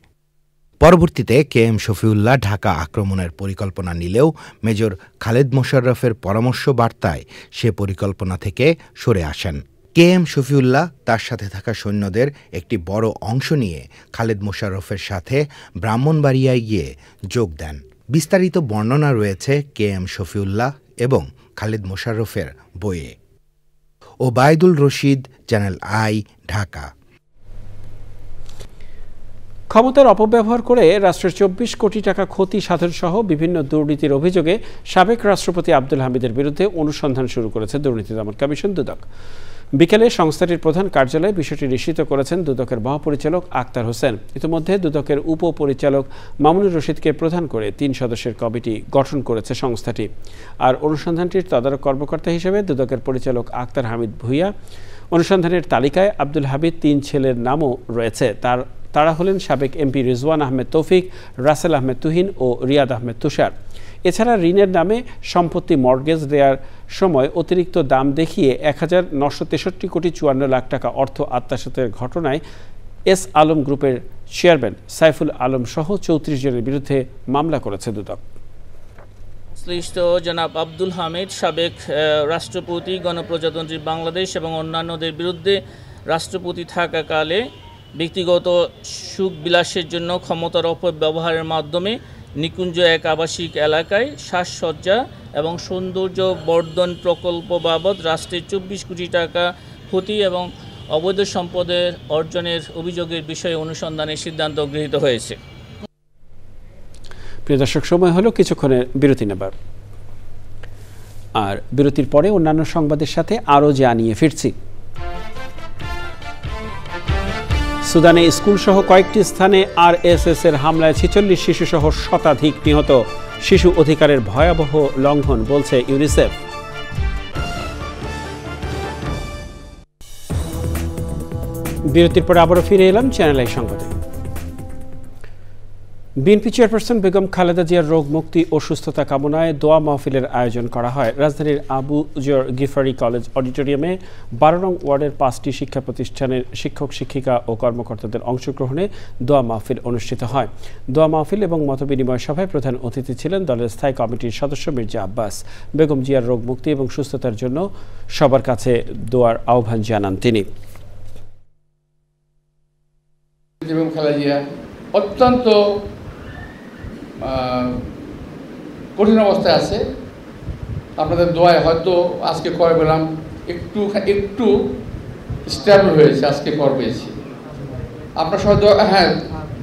পরবর্তীতে কে এম শফিউল্লাহ ঢাকা আক্রমণের পরিকল্পনা নিলেও মেজর খালেদ মোশাররফের পরামর্শ বার্তায় সে পরিকল্পনা থেকে সরে আসেন। কে এম শফিউল্লাহ তার সাথে থাকা সৈন্যদের একটি বড় অংশ নিয়ে খালেদ মোশাররফের সাথে ব্রাহ্মণবাড়িয়ায় গিয়ে যোগ দেন। বিস্তারিত বর্ণনা রয়েছে কে এম শফিউল্লাহ এবং খালেদ মোশাররফের বইয়ে। Obaidul Rashid, channel I, Dhaka. ক্ষমতার অপব্যবহার করে রাষ্ট্রের ২৪ কোটি টাকা ক্ষতি সাধন সহ বিভিন্ন দুর্নীতির অভিযোগে সাবেক রাষ্ট্রপতি আব্দুল হামিদের বিরুদ্ধে অনুসন্ধান শুরু করেছে দুর্নীতি দমন কমিশন দুদক। বিকেলে সংস্থাটির প্রধান কার্যালয়ে বিষয়টি নিশ্চিত করেছেন দুদকের মহাপরিচালক আক্তার হোসেন। ইতিমধ্যে দুদকের উপপরিচালক মামুনুর রশিদকে প্রধান করে ৩ সদস্যের কমিটি গঠন করেছে সংস্থাটি। আর অনুসন্ধানটির তদারক কর্মকর্তা হিসেবে দুদকের পরিচালক আক্তার হামিদ ভূঁইয়া। অনুসন্ধানের তালিকায় আব্দুল হামিদ ৩ ছেলের নামও রয়েছে। তারা হলেন সাবেক এমপি রিজওয়ান আহমেদ তৌফিক, রাসেল আহমেদ তুহিন ও রিয়াদ আহমেদ তুষার। এছাড়া ঋণের নামে সম্পত্তি মর্গেজ দেওয়ার সময় অতিরিক্ত দাম দেখিয়ে ১,৯৬৩ কোটি ৫৪ লাখ টাকা অর্থ আত্মসাতের ঘটনায় এস আলম গ্রুপের চেয়ারম্যান সাইফুল আলম সহ ৩৪ জনের বিরুদ্ধে মামলা করেছে দুদক। সংশ্লিষ্ট জনাব আব্দুল হামিদ সাবেক রাষ্ট্রপতি, গণপ্রজাতন্ত্রী বাংলাদেশ এবং অন্যান্যদের বিরুদ্ধে রাষ্ট্রপতি থাকাকালে ব্যক্তিগত সুখ বিলাসের জন্য ক্ষমতার অপব্যবহারের মাধ্যমে নিকুঞ্জ এক আবাসিক এলাকায় সাজসজ্জা এবং সৌন্দর্য বর্ধন প্রকল্প বাবদ রাষ্ট্রের ২৪ কোটি টাকা ক্ষতি এবং অবৈধ সম্পদের অর্জনের অভিযোগের বিষয়ে অনুসন্ধানের সিদ্ধান্ত গৃহীত হয়েছে। প্রিয় দর্শক, সময় হলো কিছুক্ষণের বিরতি নেবার। আর বিরতির পরে অন্যান্য সংবাদের সাথে আরও জানিয়ে ফিরছি। সুদানে স্কুলসহ কয়েকটি স্থানে আরএসএস এর হামলায় ৪৬ শিশুসহ শতাধিক নিহত। শিশু অধিকারের ভয়াবহ লঙ্ঘন বলছে ইউনিসেফ। বিরতির পরে আবারও ফিরে এলাম চ্যানেল আই সংবাদে। বিএনপি চেয়ারপারসন বেগম খালেদা জিয়ার রোগ মুক্তি ও সুস্থতা কামনায় দোয়া মাহফিলের আয়োজন করা হয় রাজধানীর আবু জর গিফারি কলেজ অডিটোরিয়ামে। ১২ নং ওয়ার্ডের 5টি শিক্ষা প্রতিষ্ঠানের শিক্ষক, শিক্ষিকা ও কর্মকর্তাদের অংশগ্রহণে দোয়া মাহফিল অনুষ্ঠিত হয়। দোয়া মাহফিল এবং মতবিনিময় সভায় প্রধান অতিথি ছিলেন দলের স্থায়ী কমিটির সদস্য মির্জা আব্বাস। বেগম জিয়ার রোগ মুক্তি এবং সুস্থতার জন্য সবার কাছে দোয়ার আহ্বান জানান তিনি। বেগম খালেদা জিয়া অত্যন্ত কঠিন অবস্থায় আছে। আপনাদের দোয়ায় হয়তো আজকে করে পেলাম একটু স্টেবল হয়েছে, আজকে কর পেয়েছি। আপনার সহ দোয়া, হ্যাঁ,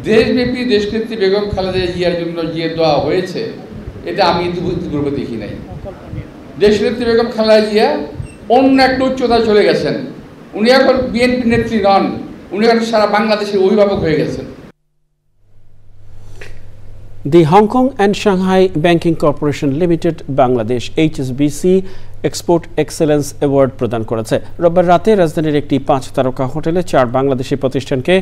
দেশব্যাপী দেশনেত্রী বেগম খালেদা জিয়ার জন্য যে দোয়া হয়েছে এটা আমি ইতিপূর্বে দেখি নাই। দেশনেত্রী বেগম খালেদা জিয়া অন্য একটা উচ্চতায় চলে গেছেন। উনি এখন বিএনপি নেত্রী নন, উনি এখন সারা বাংলাদেশের অভিভাবক হয়ে গেছেন। The Hong Kong and Shanghai Banking Corporation Limited Bangladesh HSBC export excellence award প্রদান করেছে। রোববার রাতে রাজধানীর একটি 5 তারকা হোটেলে 4 বাংলাদেশি প্রতিষ্ঠানকে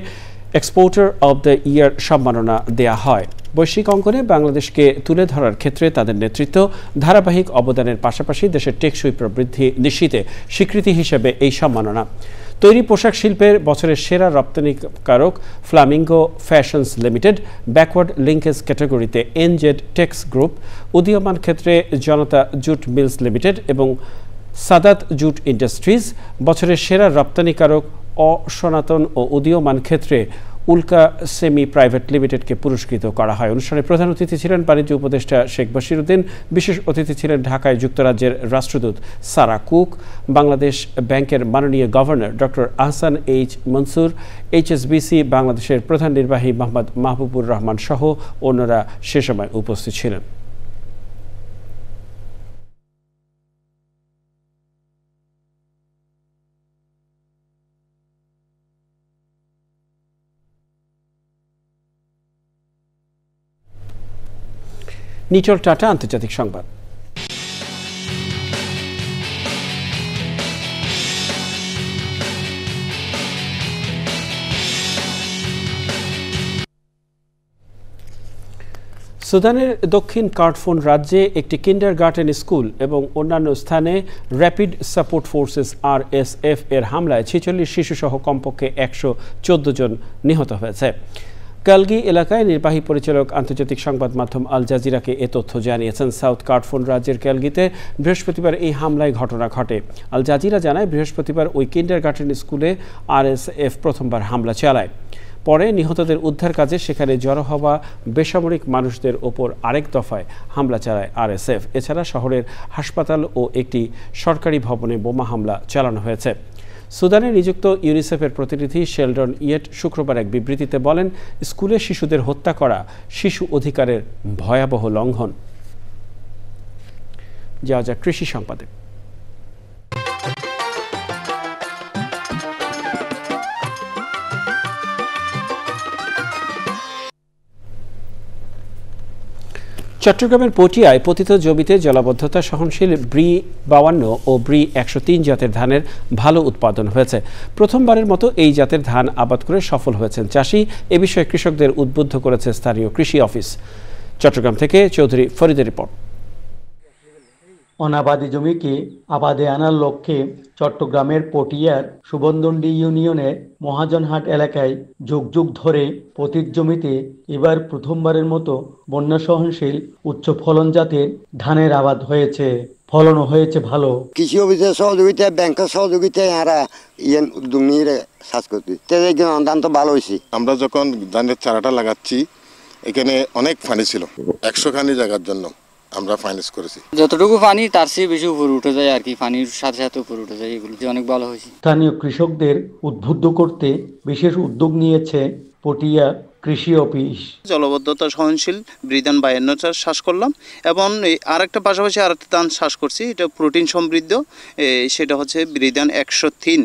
এক্সপোর্টার অব দ্য ইয়ার সম্মাননা দেয়া হয়। বৈশ্বিক অঙ্গনে বাংলাদেশকে তুলে ধরার ক্ষেত্রে তাদের নেতৃত্ব, ধারাবাহিক অবদানের পাশাপাশি দেশের টেকসই প্রবৃদ্ধি নিশ্চিতে স্বীকৃতি হিসেবে এই সম্মাননা। তৈরি পোশাক শিল্পের বছরের সেরা রপ্তানিকারক flamingo fashions limited, backward linkage ক্যাটাগরিতে এনজেড টেক্স গ্রুপ, উদীয়মান ক্ষেত্রে জনতা জুট মিলস লিমিটেড এবং সাদাত জুট ইন্ডাস্ট্রিজ, বছরের সেরা রপ্তানিকারক অসনাতন ও উদীয়মান ক্ষেত্রে উল্কা সেমি প্রাইভেট লিমিটেডকে পুরস্কৃত করা হয়। অনুষ্ঠানে প্রধান অতিথি ছিলেন বাণিজ্য উপদেষ্টা শেখ বশিরউদ্দিন, বিশেষ অতিথি ছিলেন ঢাকায় যুক্তরাজ্যের রাষ্ট্রদূত সারা কুক, বাংলাদেশ ব্যাংকের মাননীয় governor doctor Ahsan H Mansur, HSBC বাংলাদেশের প্রধান নির্বাহী মোহাম্মদ মাহবুবুর রহমান সহ অন্যরা সে সময় উপস্থিত ছিলেন। নিটল টাটা আন্তর্জাতিক সংবাদ। সুদানের দক্ষিণ কার্ডফোন রাজ্যে একটি কিন্ডারগার্টেন স্কুল এবং অন্যান্য স্থানে র্যাপিড সাপোর্ট ফোর্সেস RSF এর হামলায় 46 শিশুসহ কমপক্ষে 114 জন নিহত হয়েছে। কালগি এলাকায় নির্বাহী পরিচালক আন্তর্জাতিক সংবাদ মাধ্যম আল জাজিরাকে এ তথ্য জানিয়েছেন। সাউথ কার্ডফোন রাজ্যের ক্যালগিতে বৃহস্পতিবার এই হামলায় ঘটনা ঘটে। আল জাজিরা জানায়, বৃহস্পতিবার ওই কিন্ডারগার্টেন স্কুলে RSF প্রথমবার হামলা চালায়। পরে নিহতদের উদ্ধার কাজে সেখানে জড়ো হওয়া বেসামরিক মানুষদের ওপর আরেক দফায় হামলা চালায় RSF। এছাড়া শহরের হাসপাতাল ও একটি সরকারি ভবনে বোমা হামলা চালানো হয়েছে। সুদানে নিযুক্ত ইউনিসেফের প্রতিনিধি শেলডন ইয়েট শুক্রবার এক বিবৃতিতে বলেন, স্কুলে শিশুদের হত্যা করা শিশু অধিকারের ভয়াবহ লঙ্ঘন। যাওয়া যাক কৃষি সংবাদে। চট্টগ্রামের পটিয়ায় পতিত জমিতে জলাবদ্ধতা সহনশীল ব্রি 52 ও ব্রি 103 জাতের ধানের ভালো উৎপাদন হয়েছে। প্রথমবারের মতো এই জাতের ধান আবাদ করে সফল হয়েছেন চাষি। এ বিষয়ে কৃষকদের উদ্বুদ্ধ করেছে স্থানীয় কৃষি অফিস। চট্টগ্রাম থেকে চৌধুরী ফরিদের রিপোর্ট। অনাবাদি জমিকে আবাদে আনার লক্ষ্যে চট্টগ্রামের পটিয়ার সুবন্দন্ডি ইউনিয়নের মহাজনহাট এলাকায় যুগ যুগ ধরে পতিত জমিতে এবার প্রথমবারের মতো বন্যা সহনশীল উচ্চ ফলন জাতের ধানের আবাদ হয়েছে। ফলনও হয়েছে ভালো। কৃষি অফিসের সহযোগিতায়, ব্যাংকের সহযোগিতায় এরা উদ্যোগ নিয়ে চাষ করছি, ধান তো ভালো হয়েছে। আমরা যখন ধানের চারাটা লাগাচ্ছি এখানে অনেক পানি ছিল, 100 খানি জায়গার জন্য আমরা ফাইন্যান্স করেছি। যতটুকু পানি তার চেয়ে বেশি উপরে উঠে যায় আর কি, পানির সাথে সাথে উপরে উঠে যায়, এগুলো অনেক ভালো হয়েছে। স্থানীয় কৃষকদের উদ্বুদ্ধ করতে বিশেষ উদ্যোগ নিয়েছে পটিয়া কৃষি অফিস। জলবদ্ধতা সহনশীল ব্রিধান 52 চাষ করলাম এবং আরেকটা পাশাপাশি আরেকটা ধান চাষ করছি, এটা প্রোটিন সমৃদ্ধ, সেটা হচ্ছে ব্রিধান 103,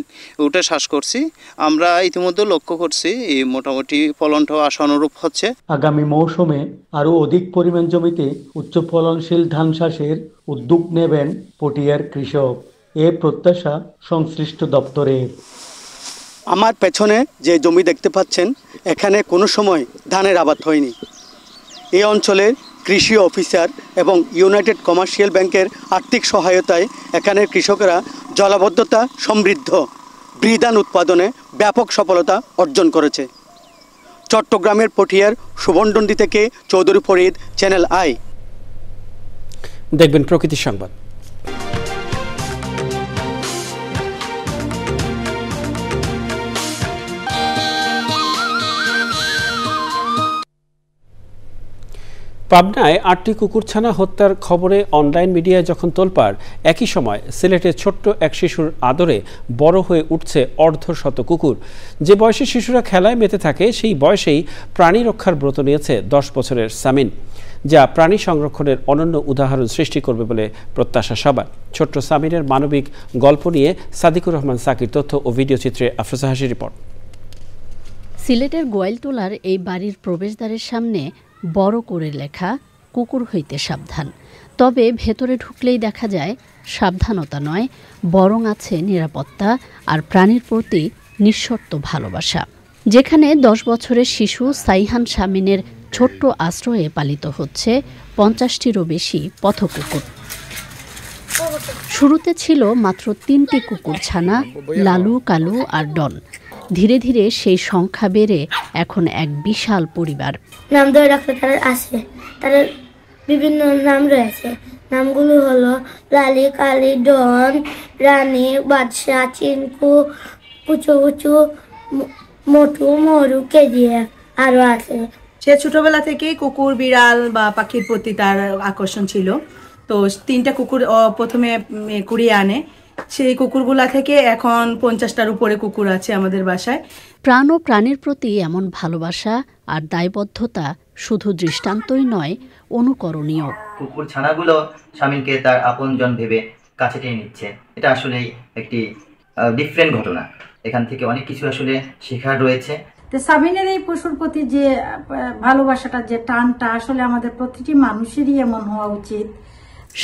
ওটা চাষ করছি। আমরা ইতিমধ্যে লক্ষ্য করছি এই মোটামুটি ফলনটাও আশানুরূপ হচ্ছে। আগামী মৌসুমে আরও অধিক পরিমাণ জমিতে উচ্চ ফলনশীল ধান চাষের উদ্যোগ নেবেন পটিয়ার কৃষক, এ প্রত্যাশা সংশ্লিষ্ট দপ্তরের। আমার পেছনে যে জমি দেখতে পাচ্ছেন, এখানে কোনো সময় ধানের আবাদ হয়নি। এই অঞ্চলের কৃষি অফিসার এবং ইউনাইটেড কমার্শিয়াল ব্যাংকের আর্থিক সহায়তায় এখানের কৃষকেরা জলাবদ্ধতা সমৃদ্ধ ব্রিধান উৎপাদনে ব্যাপক সফলতা অর্জন করেছে। চট্টগ্রামের পটিয়ার সুবন্দন্ডি থেকে চৌধুরী ফরিদ, চ্যানেল আই। দেখবেন প্রকৃতি সংবাদ। পাবনায় 8টি কুকুরছানা হত্যার খবরে অনলাইন মিডিয়ায় যখন তোলপাড়, একই সময় সিলেটে ছোট্ট এক শিশুর আদরে বড় হয়ে উঠছে অর্ধশত কুকুর। যে বয়সে শিশুরা খেলায় মেতে থাকে, সেই বয়সেই প্রাণী রক্ষার ব্রত নিয়েছে 10 বছরের সামিন, যা প্রাণী সংরক্ষণের অনন্য উদাহরণ সৃষ্টি করবে বলে প্রত্যাশা সবার। ছোট্ট সামিনের মানবিক গল্প নিয়ে সাদিকুর রহমান সাকির তথ্য ও ভিডিও চিত্রে আফরোজা হাসির রিপোর্ট। সিলেটের গোয়ালটোলার এই বাড়ির প্রবেশদ্বারের সামনে বড় করে লেখা কুকুর হইতে সাবধান। তবে ভেতরে ঢুকলেই দেখা যায় সাবধানতা নয়, বরং আছে নিরাপত্তা আর প্রাণীর প্রতি নিঃশর্ত ভালোবাসা। যেখানে 10 বছরের শিশু সাইহান শামিনের ছোট্ট আশ্রয়ে পালিত হচ্ছে 50টিরও বেশি পথকুকুর। শুরুতে ছিল মাত্র 3টি কুকুরছানা, লালু, কালু আর ডন। ধীরে ধীরে সেই সংখ্যা বেড়ে এখন এক বিশাল পরিবার। নাম ধরে রাখলে তারা আসে, তাদের বিভিন্ন নাম রয়েছে। নামগুলো হলো লালি, কালি, ডন, রানী, বাদশাহ, চিনকু, কুচু কুচু, মোটু, মরু, কেজিএফ আরও আছে। সে ছোটবেলা থেকেই কুকুর, বিড়াল বা পাখির প্রতি তার আকর্ষণ ছিল। তো 3টা কুকুর প্রথমে কুড়িয়ে আনে। সেই কুকুরগুলা থেকে এখন 50টার উপরে কুকুর আছে আমাদের বাসায়। প্রাণ ও প্রাণীর প্রতি এমন ভালোবাসা আর দায়বদ্ধতা শুধু দৃষ্টান্তই নয়, অনুকরণীয়। কুকুর ছানাগুলো শামিনকে তার আপনজন ভেবে কাছে টেনে নিচ্ছে। এটা আসলেই একটি ডিফারেন্ট ঘটনা। এখান থেকে অনেক কিছু আসলে শেখার রয়েছে। শামিনের এই পশুর প্রতি যে ভালোবাসাটা, যে টানটা আসলে আমাদের প্রতিটি মানুষেরই এমন হওয়া উচিত।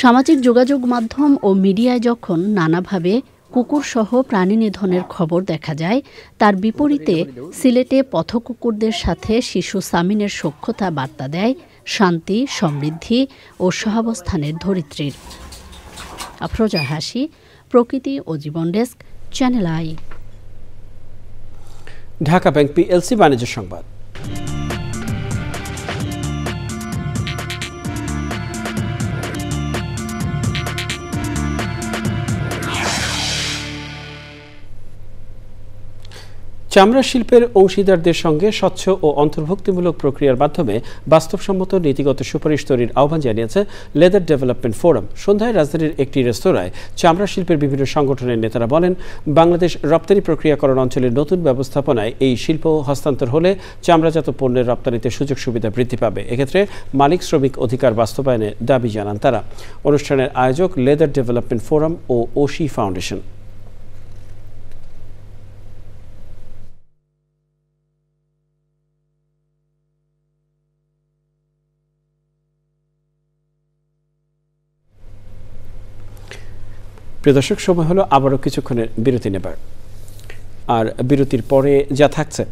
সামাজিক যোগাযোগ মাধ্যম ও মিডিয়ায় যখন নানাভাবে কুকুরসহ প্রাণী নিধনের খবর দেখা যায়, তার বিপরীতে সিলেটে পথকুকুরদের সাথে শিশু সামিনের সখ্যতা বার্তা দেয় শান্তি, সমৃদ্ধি ও সহাবস্থানের ধরিত্রীর। আফরোজা হাসি, প্রকৃতি ও জীবন desk, Channel I. Dhaka bank PLC বাণিজ্য সংবাদ। চামড়া শিল্পের অংশীদারদের সঙ্গে স্বচ্ছ ও অন্তর্ভুক্তিমূলক প্রক্রিয়ার মাধ্যমে বাস্তবসম্মত নীতিগত সুপারিশ তৈরির আহ্বান জানিয়েছে লেদার ডেভেলপমেন্ট ফোরাম। সন্ধ্যায় রাজধানীর একটি রেস্তোরাঁয় চামড়া শিল্পের বিভিন্ন সংগঠনের নেতারা বলেন, বাংলাদেশ রপ্তানি প্রক্রিয়াকরণ অঞ্চলের নতুন ব্যবস্থাপনায় এই শিল্প হস্তান্তর হলে চামড়াজাত পণ্যের রপ্তানিতে সুযোগ সুবিধা বৃদ্ধি পাবে। এক্ষেত্রে মালিক শ্রমিক অধিকার বাস্তবায়নে দাবি জানান তারা। অনুষ্ঠানের আয়োজক লেদার ডেভেলপমেন্ট ফোরাম ও ওশি ফাউন্ডেশন। প্রিয় দর্শক, সময় হলো আবারও কিছুক্ষণের বিরতি নেবার। আর বিরতির পরে যা থাকছে,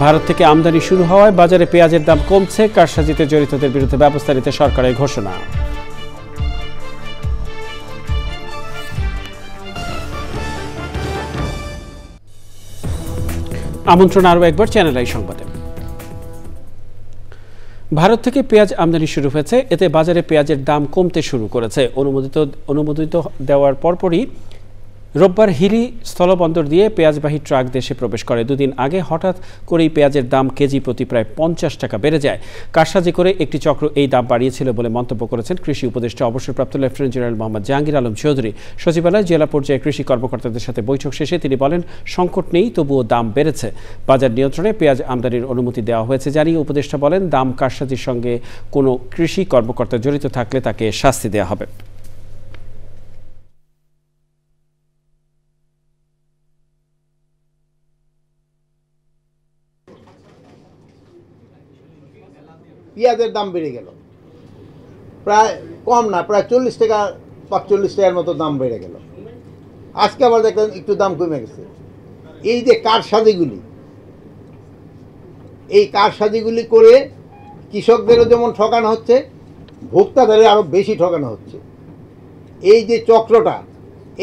ভারত থেকে আমদানি শুরু হওয়ায় বাজারে পেঁয়াজের দাম কমছে, কারসাজিতে জড়িতদের বিরুদ্ধে ব্যবস্থা নিতে সরকারের ঘোষণা। আমন্ত্রণ আরও একবার চ্যানেল আই সংবাদে। ভারত থেকে পেঁয়াজ আমদানি শুরু হয়েছে, এতে বাজারে পেঁয়াজের দাম কমতে শুরু করেছে। অনুমোদিত দেওয়ার পরপরই রোববার হিলি স্থলবন্দর দিয়ে পেঁয়াজবাহী ট্রাক দেশে প্রবেশ করে। দুদিন আগে হঠাৎ করেই পেঁয়াজের দাম কেজি প্রতি প্রায় 50 টাকা বেড়ে যায়। কারসাজি করে একটি চক্র এই দাম বাড়িয়েছিল বলে মন্তব্য করেছেন কৃষি উপদেষ্টা অবসরপ্রাপ্ত লেফটেন্যান্ট জেনারেল মোহাম্মদ জাহাঙ্গীর আলম চৌধুরী। সচিবালয়ে জেলা পর্যায়ে কৃষি কর্মকর্তাদের সাথে বৈঠক শেষে তিনি বলেন, সংকট নেই, তবুও দাম বেড়েছে। বাজার নিয়ন্ত্রণে পেঁয়াজ আমদানির অনুমতি দেওয়া হয়েছে জানিয়ে উপদেষ্টা বলেন, দাম কারসাজির সঙ্গে কোনো কৃষি কর্মকর্তা জড়িত থাকলে তাকে শাস্তি দেওয়া হবে। পেঁয়াজের দাম বেড়ে গেল, প্রায় কম না, প্রায় 40 টাকা 45 টাকার মতো দাম বেড়ে গেল। আজকে আবার দেখলেন একটু দাম কমে গেছে। এই যে কারসাজিগুলি, এই কারসাজিগুলি করে কৃষকদেরও যেমন ঠকানো হচ্ছে, ভোক্তাদেরও আরও বেশি ঠকানো হচ্ছে। এই যে চক্রটা,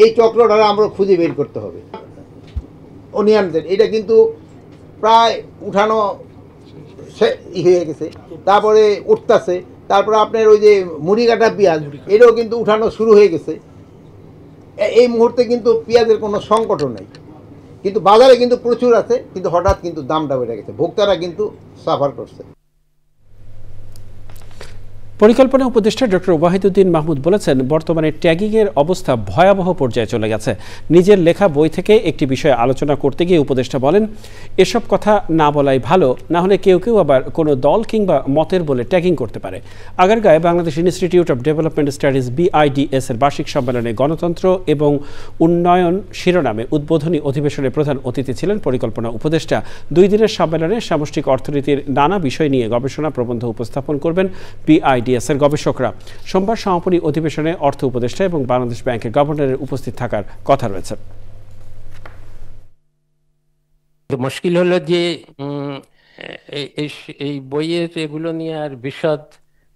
এই চক্রটা আমরা খুঁজে বের করতে হবে। অনিয়নদের এটা কিন্তু প্রায় উঠানো হয়ে গেছে, তারপরে উঠতেছে, তারপরে আপনার ওই যে মুড়ি কাটা পেঁয়াজ, এটাও কিন্তু উঠানো শুরু হয়ে গেছে। এই মুহূর্তে কিন্তু পেঁয়াজের কোনো সংকটও নেই, কিন্তু বাজারে কিন্তু প্রচুর আছে, কিন্তু হঠাৎ কিন্তু দামটা বেড়ে গেছে, ভোক্তারা কিন্তু সাফার করছে। পরিকল্পনা উপদেষ্টা ডক্টর ওয়াহিদুদ্দিন মাহমুদ বলেছেন, বর্তমানে ট্যাগিংয়ের অবস্থা ভয়াবহ পর্যায়ে চলে গেছে। নিজের লেখা বই থেকে একটি বিষয়ে আলোচনা করতে গিয়ে উপদেষ্টা বলেন, এসব কথা না বলাই ভালো, না হলে কেউ কেউ আবার কোনো দল কিংবা মতের বলে ট্যাগিং করতে পারে। আগারগাঁয়ে Bangladesh institute of development studies BIDS এর বার্ষিক সম্মেলনে গণতন্ত্র এবং উন্নয়ন শিরোনামে উদ্বোধনী অধিবেশনে প্রধান অতিথি ছিলেন পরিকল্পনা উপদেষ্টা। 2 দিনের সম্মেলনে সামষ্টিক অর্থনীতির নানা বিষয় নিয়ে গবেষণা প্রবন্ধ উপস্থাপন করবেন BIDS এর গবেষকরা। সোমবার সমাপনী অধিবেশনে অর্থ উপদেষ্টা এবং বাংলাদেশ ব্যাংকের গভর্নরের উপস্থিত থাকার কথা রয়েছে। মুশকিল হলো যে এই বইয়ের এগুলো নিয়ে আর বিশদ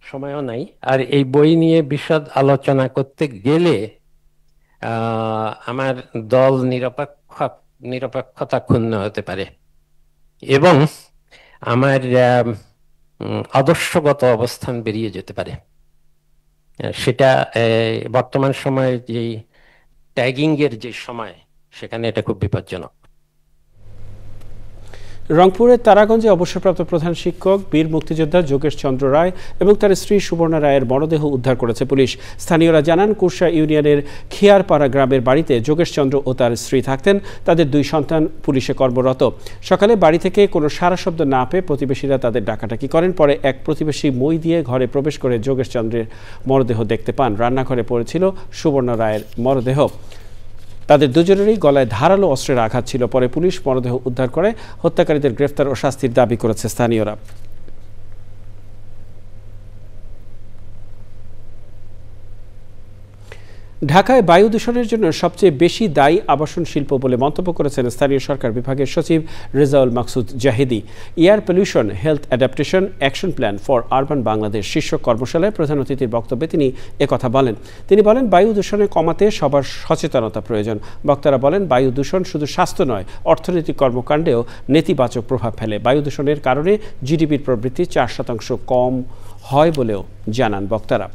সময়ও নাই, আর এই বই নিয়ে বিশদ আলোচনা করতে গেলে আমার দল নিরপেক্ষতা ক্ষুণ্ণ হতে পারে এবং আমার আদর্শগত অবস্থান বেরিয়ে যেতে পারে। সেটা বর্তমান সময়ে যে ট্যাগিং এর যে সময়, সেখানে এটা খুব বিপজ্জনক। রংপুরের তারাগঞ্জে অবসরপ্রাপ্ত প্রধান শিক্ষক বীর মুক্তিযোদ্ধা যোগেশ চন্দ্র রায় এবং তার স্ত্রী সুবর্ণা রায়ের মরদেহ উদ্ধার করেছে পুলিশ। স্থানীয়রা জানান, কুরসা ইউনিয়নের খিয়ারপাড়া গ্রামের বাড়িতে যোগেশ চন্দ্র ও তার স্ত্রী থাকতেন। তাদের 2 সন্তান পুলিশে কর্মরত। সকালে বাড়ি থেকে কোনো সাড়া শব্দ না পেয়ে প্রতিবেশীরা তাদের ডাকাডাকি করেন। পরে এক প্রতিবেশী মই দিয়ে ঘরে প্রবেশ করে যোগেশ চন্দ্রের মরদেহ দেখতে পান। রান্নাঘরে পড়েছিল সুবর্ণা রায়ের মরদেহ। তাদের দুজনেরই গলায় ধারালো অস্ত্রের আঘাত ছিল। পরে পুলিশ মরদেহ উদ্ধার করে হত্যাকারীদের গ্রেফতার ও শাস্তির দাবি করেছে স্থানীয়রা। ঢাকায় বায়ু দূষণের জন্য সবচেয়ে বেশি দায়ী আবাসন শিল্প বলে মন্তব্য করেছেন স্থানীয় সরকার বিভাগের সচিব Rezaul Maksud Zahidi. Air pollution health adaptation action plan for urban Bangladesh শীর্ষক কর্মশালায় প্রধান অতিথির বক্তব্যে তিনি একথা বলেন। তিনি বলেন, বায়ু দূষণে কমাতে সবার সচেতনতা প্রয়োজন। বক্তারা বলেন, বায়ু দূষণ শুধু স্বাস্থ্য নয়, অর্থনৈতিক কর্মকাণ্ডেও নেতিবাচক প্রভাব ফেলে। বায়ু দূষণের কারণে জিডিপির প্রবৃদ্ধি 4% কম হয় বলেও জানান বক্তারা।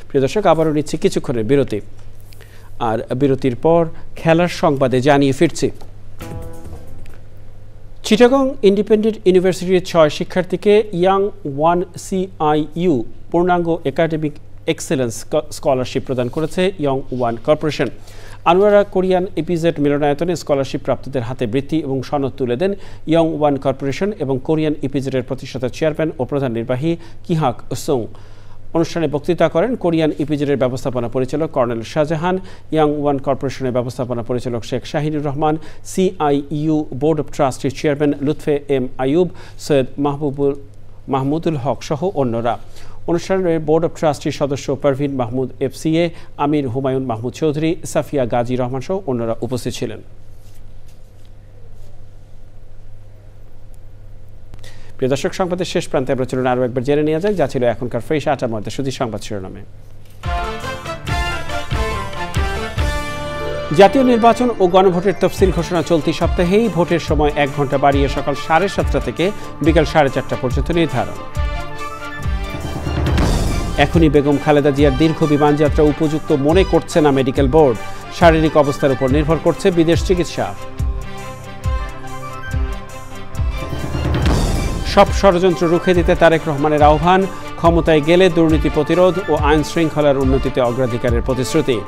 প্রিয় দর্শক, আবারও নিচ্ছি কিছুক্ষণের বিরতি, আর বিরতির পর খেলার সংবাদে জানিয়ে ফিরছি। চিটাগং ইন্ডিপেন্ডেন্ট ইউনিভার্সিটির 6 শিক্ষার্থীকে ইয়াং 1 CIU পূর্ণাঙ্গ একাডেমিক এক্সেলেন্স স্কলারশিপ প্রদান করেছে Young 1 corporation. Anowara Korean EPZ মিলনায়তনে স্কলারশিপ প্রাপ্তদের হাতে বৃত্তি এবং সনদ তুলে দেন ইয়ং 1 কর্পোরেশন এবং কোরিয়ান ইপিজেডের প্রতিষ্ঠাতা চেয়ারম্যান ও প্রধান নির্বাহী কিহাক সোং। অনুষ্ঠানে বক্তৃতা করেন কোরিয়ান ইপিজেডের ব্যবস্থাপনা পরিচালক কর্নেল শাহজাহান, ইয়াং 1 কর্পোরেশনের ব্যবস্থাপনা পরিচালক Sheikh Shahinur Rahman, CIU board of ট্রাস্টির চেয়ারম্যান লুৎফে এম আইয়ুব, সৈয়দ মাহমুদুল হক সহ অন্যরা। অনুষ্ঠানে বোর্ড অব ট্রাস্টির সদস্য পারভিন মাহমুদ FCA, আমির হুমায়ুন মাহমুদ চৌধুরী, সাফিয়া গাজী রহমান সহ অন্যরা উপস্থিত ছিলেন। প্রিয় দর্শক, সংবাদের শেষ প্রান্তে আমরা চলুন আরও একবার জেনে নেওয়া যাক যা ছিল এখনকার ফ্রেশ 8টার মধ্যে শুধু সংবাদ শিরোনামে। জাতীয় নির্বাচন ও গণভোটের তফসিল ঘোষণা চলতি সপ্তাহেই। ভোটের সময় 1 ঘন্টা বাড়িয়ে সকাল 7:30 থেকে বিকাল 4:30 পর্যন্ত নির্ধারণ। এখনই বেগম খালেদা জিয়ার দীর্ঘ বিমানযাত্রা উপযুক্ত মনে করছে না মেডিকেল বোর্ড। শারীরিক অবস্থার উপর নির্ভর করছে বিদেশ চিকিৎসা। সব ষড়যন্ত্র রুখে দিতে তারেক রহমানের আহ্বান। ক্ষমতায় গেলে দুর্নীতি প্রতিরোধ ও আইন শৃঙ্খলার উন্নতিতে অগ্রাধিকারের প্রতিশ্রুতি।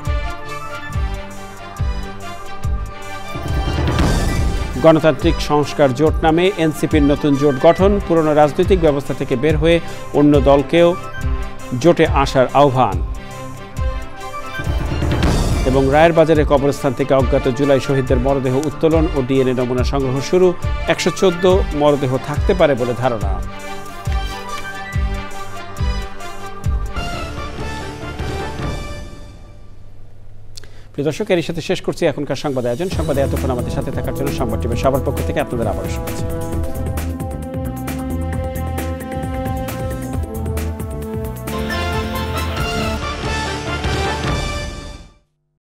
গণতান্ত্রিক সংস্কার জোট নামে এনসিপির নতুন জোট গঠন। পুরনো রাজনৈতিক ব্যবস্থা থেকে বের হয়ে অন্য দলকেও জোটে আসার আহ্বান। এবং রায়ের বাজারে কবরস্থান থেকে অজ্ঞাত জুলাই শহীদদের মরদেহ উত্তোলন ও DNA নমুনা সংগ্রহ শুরু। 114 মরদেহ থাকতে পারে বলে ধারণা। প্রিয় দর্শক, এর সাথে শেষ করছি এখনকার সংবাদ আয়োজন। সংবাদে এতক্ষণ আমাদের সাথে থাকার জন্য সংবাদ টিমের সবার পক্ষ থেকে আপনাদের আবারও শুভেচ্ছা।